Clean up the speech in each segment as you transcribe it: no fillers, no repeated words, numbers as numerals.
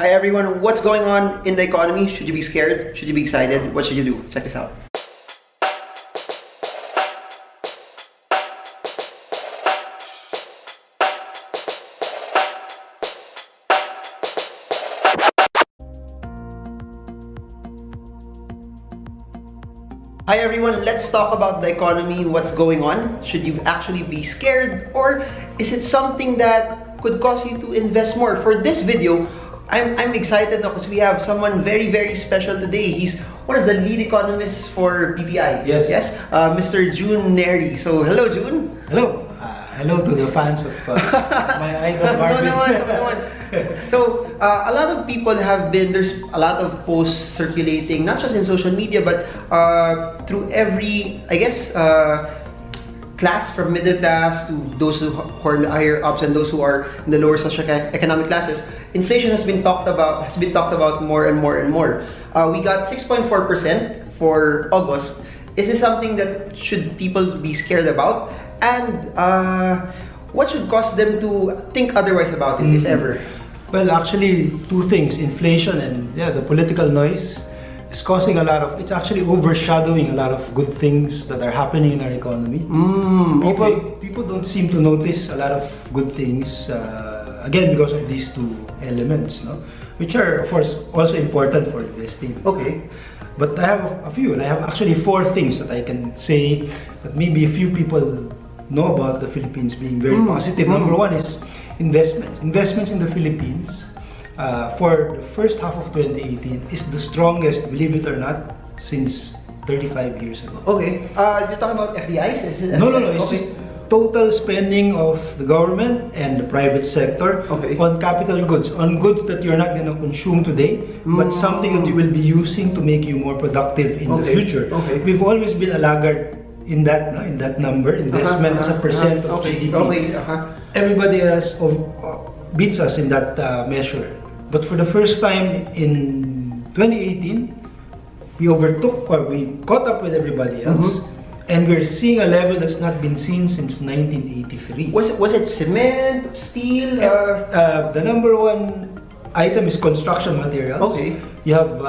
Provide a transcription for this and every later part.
Hi everyone, what's going on in the economy? Should you be scared? Should you be excited? What should you do? Check this out. Hi everyone, let's talk about the economy, what's going on. Should you actually be scared, or is it something that could cause you to invest more? For this video, I'm excited because we have someone very special today. He's one of the lead economists for BPI. Yes, Mr. Jun Neri. So hello Jun. Hello. Hello to the fans of my idol Marvin. No. So a lot of people there's a lot of posts circulating, not just in social media, but through every, I guess, class, from middle class to those who are in the higher ups and those who are in the lower socioeconomic classes. Inflation has been talked about more and more. We got 6.4% for August. Is this something that should people be scared about? And what should cause them to think otherwise about it, if ever? Well, actually, two things: inflation and the political noise is causing a lot of. It's actually overshadowing a lot of good things that are happening in our economy. People don't seem to notice a lot of good things. Again, because of these two elements, no? Which are, of course, also important for investing. Okay. But I have a few, and I have actually 4 things that I can say that maybe a few people know about the Philippines being very positive. Number 1 is investments. Investments in the Philippines for the first half of 2018 is the strongest, believe it or not, since 35 years ago. Okay. You're talking about FDIs? Is it No. It's just total spending of the government and the private sector on capital goods, on goods that you're not going to consume today, but something that you will be using to make you more productive in the future. We've always been a laggard in that number, investment as a percent of GDP. Everybody else beats us in that measure. But for the first time in 2018, we caught up with everybody else. And we're seeing a level that's not been seen since 1983. Was it cement, steel? The number 1 item is construction materials. You have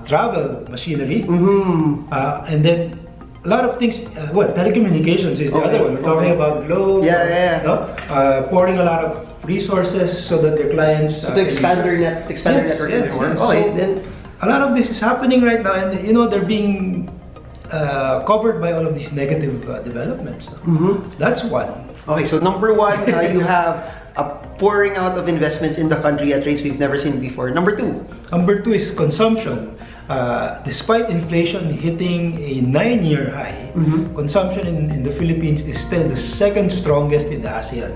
travel machinery, and then a lot of things. Telecommunications is the other one. We're talking about Globe. Pouring a lot of resources so that their clients to expand their network. Then a lot of this is happening right now, and they're being covered by all of these negative developments. That's one. Okay, so number 1, you have a pouring out of investments in the country at rates we've never seen before. Number 2? Number 2 is consumption. Despite inflation hitting a 9-year high, consumption in the Philippines is still the second strongest in the ASEAN.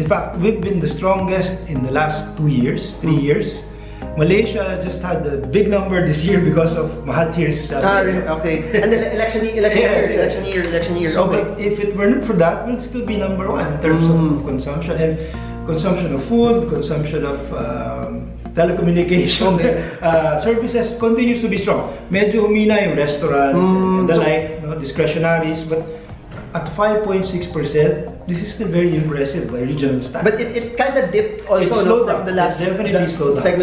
In fact, we've been the strongest in the last 2 years, 3 years. Malaysia just had a big number this year because of Mahathir's and the election year. So, but if it were not for that, we'd still be number 1 in terms of consumption, and consumption of food, consumption of telecommunication services continues to be strong. Medyo humina yung restaurants and the like, discretionaries, but at 5.6%, this is still very impressive by regional stats. But it kind of dipped also from the last segment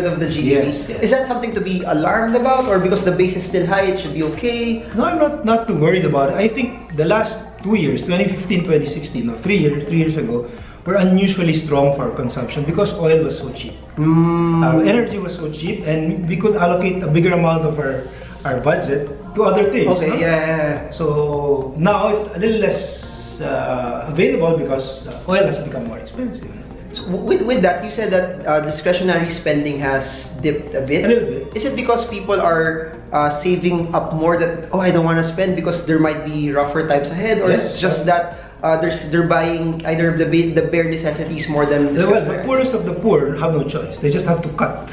of the GDP. Is that something to be alarmed about, or because the base is still high, it should be okay? No, I'm not too worried about it. I think the last 2 years, 2015, 2016, 3 years ago, were unusually strong for consumption because oil was so cheap. Energy was so cheap, and we could allocate a bigger amount of our budget to other things. So now it's a little less available because oil has become more expensive. So with that, you said that discretionary spending has dipped a bit. A little bit. Is it because people are saving up more that, I don't want to spend because there might be rougher times ahead, or it's just that they're buying either the bare necessities more than the poorest of the poor have no choice. They just have to cut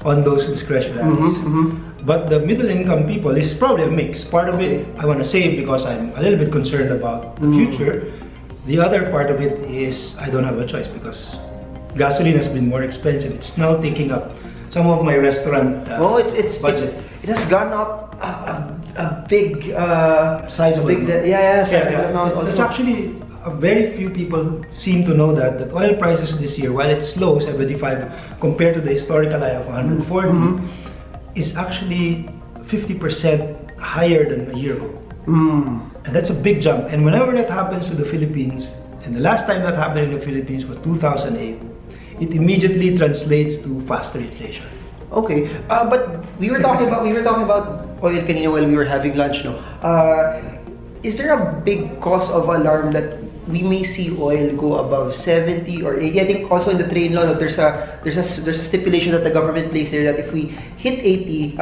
on those discretionaries. But the middle income people is probably a mix. Part of it I want to save because I'm a little bit concerned about the future. The other part of it is I don't have a choice because gasoline has been more expensive. It's now taking up some of my restaurant budget. It has gone up a big sizable amount. It's actually very few people seem to know that oil prices this year, while it's low, 75, compared to the historical high of 140, is actually 50% higher than a year ago. And that's a big jump. And whenever that happens to the Philippines, and the last time that happened in the Philippines was 2008, it immediately translates to faster inflation. Okay, but we were talking about oil kanina while we were having lunch, no? Is there a big cause of alarm that we may see oil go above 70 or 80? I think also in the trade law that there's a stipulation that the government placed there that if we hit 80,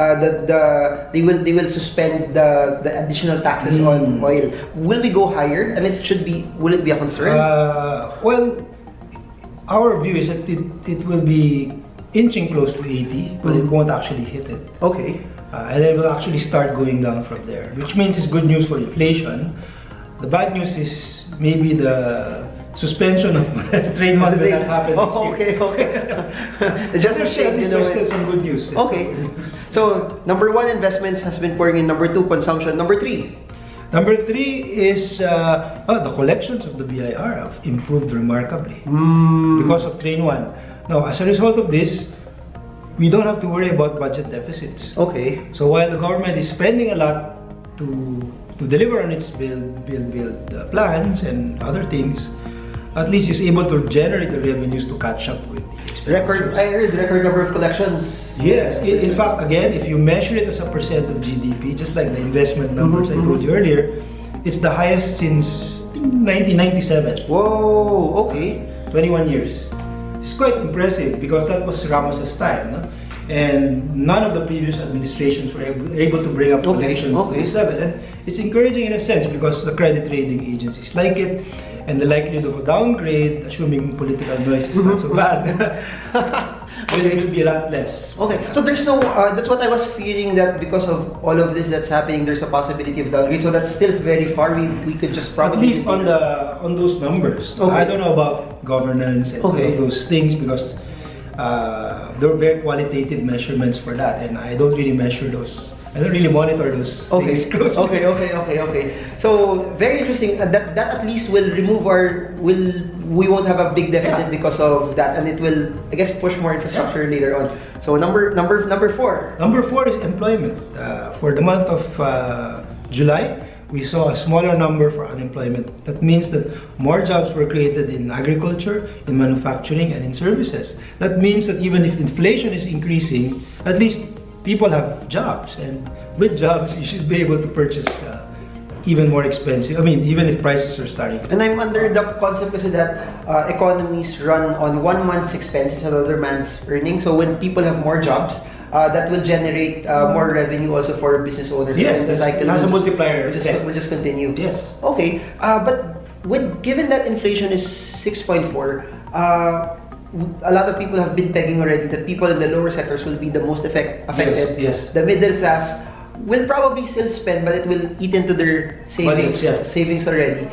they will suspend the additional taxes on oil. Will we go higher? And will it be a concern? Well, our view is that it will be inching close to 80, but it won't actually hit it. Okay. And it will actually start going down from there, which means it's good news for inflation. The bad news is maybe the suspension of trade war will not happen this year. Okay. It's just a shame, there's still some good news. Okay. So, number 1, investments has been pouring in. Number 2, consumption. Number 3? Number 3 is the collections of the BIR have improved remarkably because of Train 1. Now, as a result of this, we don't have to worry about budget deficits. Okay. So while the government is spending a lot to deliver on its build plans and other things, at least it's able to generate the revenues to catch up with the expenditures. I heard record number of collections. Yes. In fact, again, if you measure it as a percent of GDP, just like the investment numbers I told you earlier, it's the highest since 1997. Whoa, okay. 21 years. It's quite impressive because that was Ramos's time, no? And none of the previous administrations were able to bring up collections to this level. And it's encouraging in a sense because the credit rating agencies like it, and the likelihood of a downgrade, assuming political noise is not so bad, it will be a lot less. Okay, so there's no, that's what I was fearing, that because of all of this that's happening, there's a possibility of downgrade. So that's still very far. We could just probably... At least on those numbers. Okay. I don't know about governance and all of those things because there are very qualitative measurements for that, and I don't really measure those. I don't really monitor those things closely. Okay. So very interesting. That at least will remove we won't have a big deficit because of that, and it will, I guess, push more infrastructure later on. So number 4. Number 4 is employment. For the month of July, we saw a smaller number for unemployment. That means that more jobs were created in agriculture, in manufacturing, and in services. That means that even if inflation is increasing, at least people have jobs, and with jobs, you should be able to purchase even more expensive. I mean, even if prices are starting. And I'm under the concept kasi that economies run on one man's expenses, another man's earnings. So when people have more jobs, that will generate more revenue also for business owners. Yes, the cycle has a multiplier. We'll just continue. Yes. Okay, but given that inflation is 6.4, a lot of people have been pegging already that people in the lower sectors will be the most affected. Yes. The middle class will probably still spend, but it will eat into their savings already.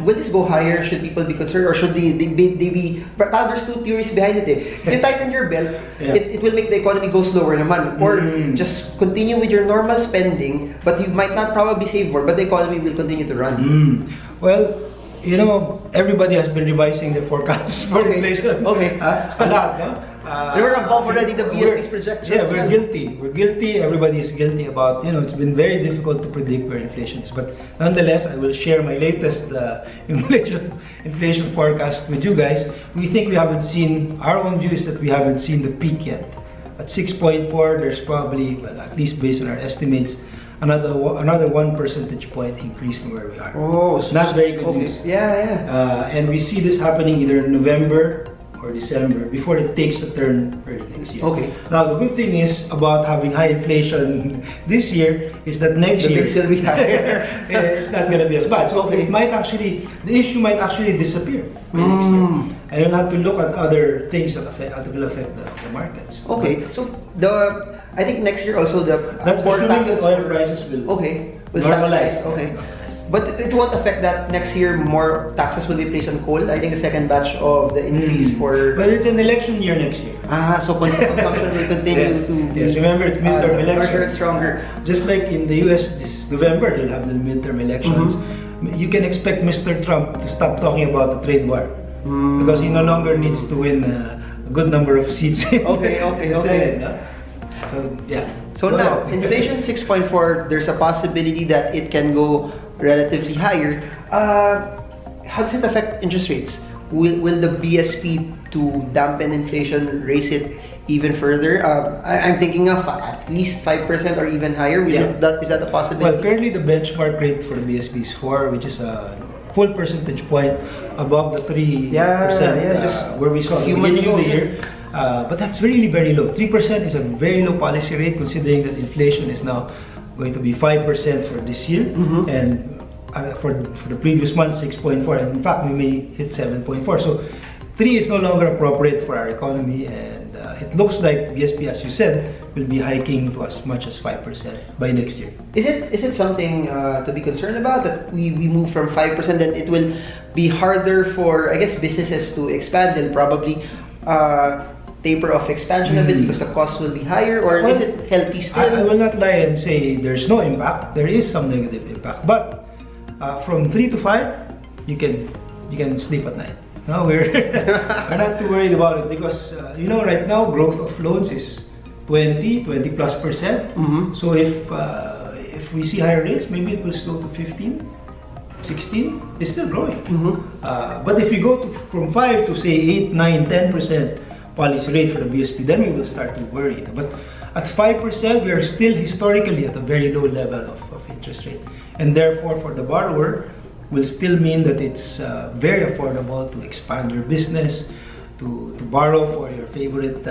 Will this go higher? Should people be concerned, or should they be? But there's two theories behind it. If you tighten your belt, it will make the economy go slower naman. Or just continue with your normal spending, but you might not probably save more, but the economy will continue to run. Well, you know, everybody has been revising the forecasts for inflation. A lot, no? They were above already the BSP's projections. Yeah, we're guilty. We're guilty. Everybody is guilty about, it's been very difficult to predict where inflation is. But nonetheless, I will share my latest inflation forecast with you guys. We think we haven't seen, our own view is that we haven't seen the peak yet. At 6.4, there's probably, well, at least based on our estimates, another 1 percentage point increase from where we are. Oh, so not very good news. And we see this happening either in November or December before it takes a turn early next year. Now the good thing is about having high inflation this year is that next year will be higher. It's not going to be as bad. So it might actually, the issue might actually disappear next year. And you'll have to look at other things that will affect the markets. So I think next year also that's assuming that oil prices will normalize. But it won't affect that next year. More taxes will be placed on coal. I think the second batch of the increase for... But it's an election year next year. So consumption will continue to... Yes, remember it's midterm elections. Stronger. Just like in the US this November, they'll have the midterm elections. you can expect Mr. Trump to stop talking about the trade war because he no longer needs to win a good number of seats in the Senate. So yeah. So now, inflation 6.4, there's a possibility that it can go relatively higher. How does it affect interest rates? Will the BSP to dampen inflation raise it even further? I'm thinking of at least 5% or even higher. Is that a possibility? Well, currently the benchmark rate for the BSP is 4, which is a full percentage point above the 3% where we saw at the beginning of the year. But that's really very low. 3% is a very low policy rate considering that inflation is now going to be 5% for this year, and for the previous month 6.4, and in fact we may hit 7.4. So 3 is no longer appropriate for our economy, and it looks like BSP, as you said, will be hiking to as much as 5% by next year. Is it something to be concerned about, that we move from 5%, then it will be harder for, I guess, businesses to expand? They'll probably taper off expansion a bit because the costs will be higher, or is it healthy still? I will not lie and say there's no impact. There is some negative impact, but from 3 to 5, you can sleep at night. No, we're not too worried about it because right now growth of loans is 20+%. So if we see higher rates, maybe it will slow to 15, 16. It's still growing. But if you go from 5 to say 8, 9, 10% policy rate for the BSP, then we will start to worry. But at 5%, we are still historically at a very low level of interest rate, and therefore for the borrower will still mean that it's very affordable to expand your business, to borrow for your favorite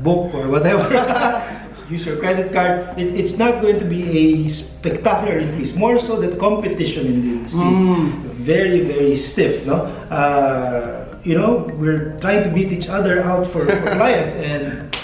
book or whatever. Use your credit card. It's not going to be a spectacular increase. More so that competition in the industry is very, very stiff. No, we're trying to beat each other out for clients, and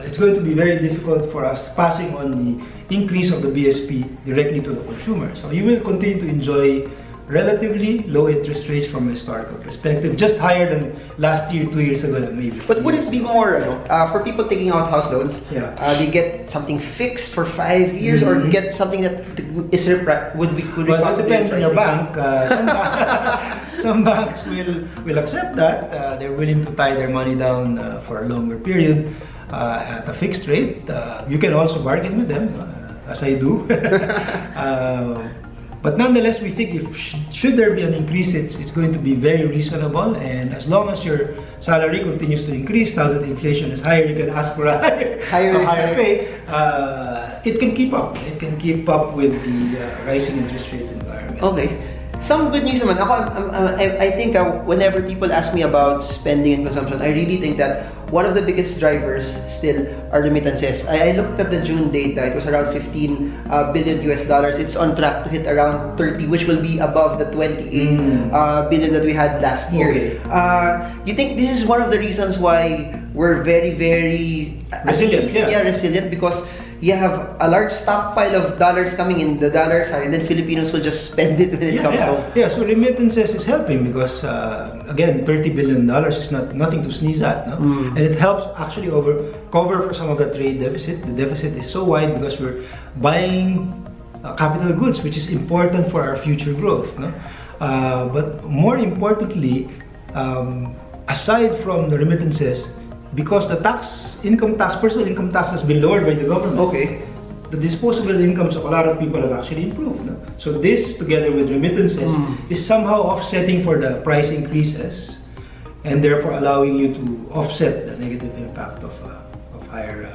it's going to be very difficult for us passing on the increase of the BSP directly to the consumer. So you will continue to enjoy relatively low interest rates from a historical perspective, just higher than last year, 2 years ago, maybe. But would it be more, for people taking out house loans, they get something fixed for 5 years, or get something that is would be well, it depends on your bank. Some banks will accept that. They're willing to tie their money down for a longer period at a fixed rate. You can also bargain with them, as I do. But nonetheless, we think should there be an increase, it's going to be very reasonable, and as long as your salary continues to increase, now that inflation is higher, you can ask for a higher pay. It can keep up. It can keep up with the rising interest rate environment. Okay. Some good news naman. I think whenever people ask me about spending and consumption, I really think that one of the biggest drivers still are remittances. I looked at the June data. It was around $15 billion US. It's on track to hit around 30, which will be above the 28 billion that we had last year. You think this is one of the reasons why we're very, very resilient? Resilient, because you have a large stockpile of dollars coming in, the dollars are, and then Filipinos will just spend it when it comes home. Yeah, so remittances is helping because, again, $30 billion is nothing to sneeze at. No? And it helps actually cover for some of the trade deficit. The deficit is so wide because we're buying capital goods, which is important for our future growth. No? But more importantly, aside from the remittances, because the personal income tax has been lowered by the government, the disposable incomes of a lot of people have actually improved. No? So this, together with remittances, is somehow offsetting for the price increases, and therefore allowing you to offset the negative impact of higher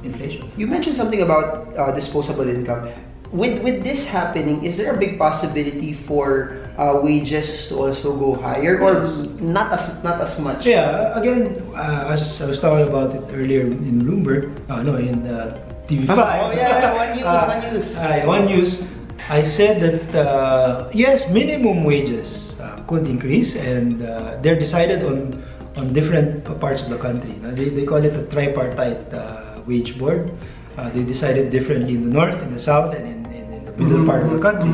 inflation. You mentioned something about disposable income. With this happening, is there a big possibility for wages to also go higher, or not as much? Yeah, again, as I was talking about it earlier in Bloomberg, in TV5. One News. I said that yes, minimum wages could increase, and they're decided on different parts of the country. They call it a tripartite wage board. They decided differently in the north, in the south, and in the middle part of the country.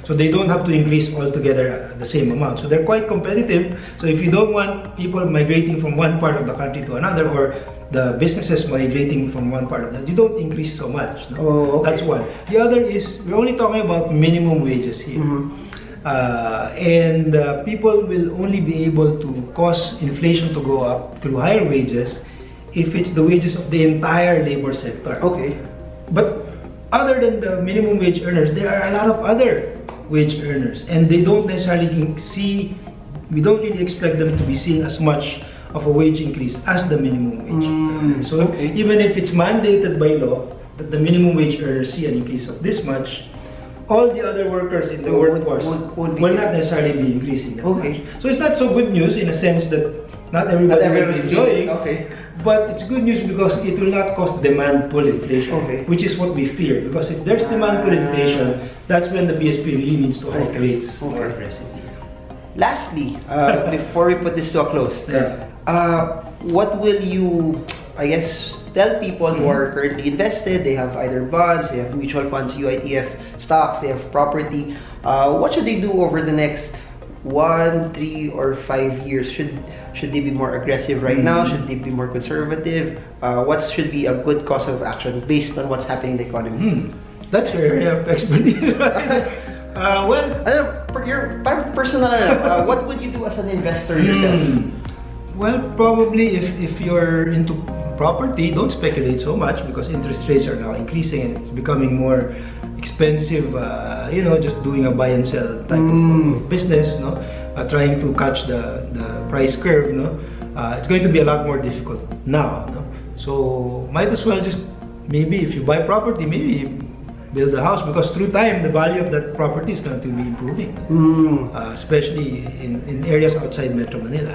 So they don't have to increase altogether the same amount. So they're quite competitive. So if you don't want people migrating from one part of the country to another, or the businesses migrating from one part of that, you don't increase so much. Oh, okay. That's one. The other is, we're only talking about minimum wages here. And people will only be able to cause inflation to go up through higher wages if it's the wages of the entire labor sector. Okay. But other than the minimum wage earners, there are a lot of other wage earners, and they don't necessarily we don't really expect them to be seeing as much of a wage increase as the minimum wage. So even if it's mandated by law that the minimum wage earners see an increase of this much, all the other workers in the workforce will not necessarily be increasing that much. So it's not so good news in a sense that not everybody will be enjoying. But it's good news because it will not cause demand pull inflation, which is what we fear. Because if there's demand pull inflation, that's when the BSP really needs to hike rates more aggressively. Lastly, before we put this to a close, what will you, I guess, tell people who are currently invested? They have either bonds, they have mutual funds, UITF stocks, they have property. What should they do over the next 1, 3, or 5 years? Should they be more aggressive right now? Should they be more conservative? What should be a good course of action based on what's happening in the economy? That's your area of expertise. Personal, what would you do as an investor yourself? Well, probably if you're into property, don't speculate so much because interest rates are now increasing and it's becoming more expensive. Just doing a buy and sell type of business, trying to catch the price curve, it's going to be a lot more difficult now. So might as well just, maybe if you buy property, maybe build a house, because through time the value of that property is going to be improving, especially in areas outside Metro Manila.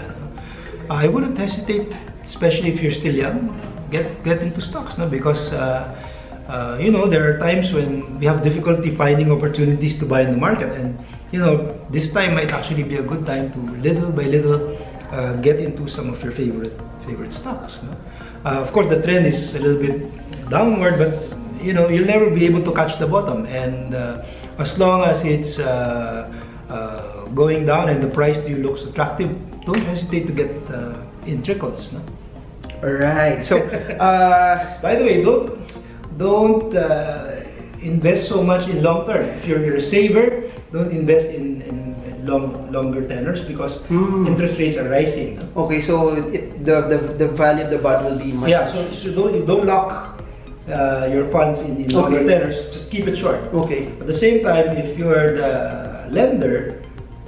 I wouldn't hesitate, especially if you're still young, get into stocks, because there are times when we have difficulty finding opportunities to buy in the market, and this time might actually be a good time to little by little get into some of your favorite stocks. Of course, the trend is a little bit downward, but you'll never be able to catch the bottom, and as long as it's going down and the price to you looks attractive, don't hesitate to get in trickles. Alright, so by the way, don't invest so much in long term. If you're a saver, don't invest in longer tenors because interest rates are rising. Okay, so the value of the bond will be much. So don't lock your funds in longer tenors. Just keep it short. At the same time, if you're the lender,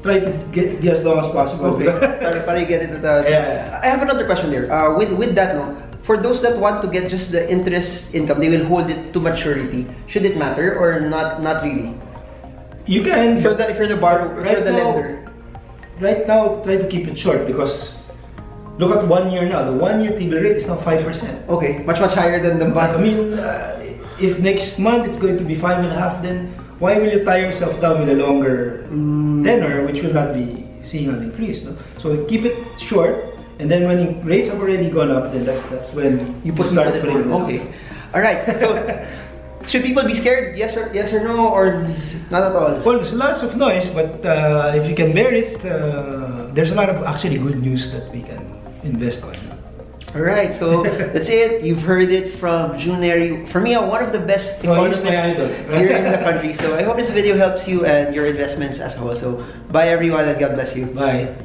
try to get as long as possible. Para get it I have another question there. With that, for those that want to get just the interest income, they will hold it to maturity. Should it matter or not? Not really. You can. If you're the borrower, if you're the lender. Right now, try to keep it short because look at 1 year now. The 1 year T-bill rate is now 5%. Okay, much higher than the bond. I mean, if next month it's going to be 5.5%, then why will you tie yourself down with a longer tenor, which will not be seeing an increase? So keep it short, and then when rates have already gone up, then that's when you start putting it up. All right. So should people be scared? Yes or no, or not at all? Well, there's lots of noise, but if you can bear it, there's a lot of actually good news that we can invest on. Alright, so that's it. You've heard it from Jun Neri. For me, one of the best economists here in the country. So I hope this video helps you and your investments as a whole. So bye everyone and God bless you. Bye.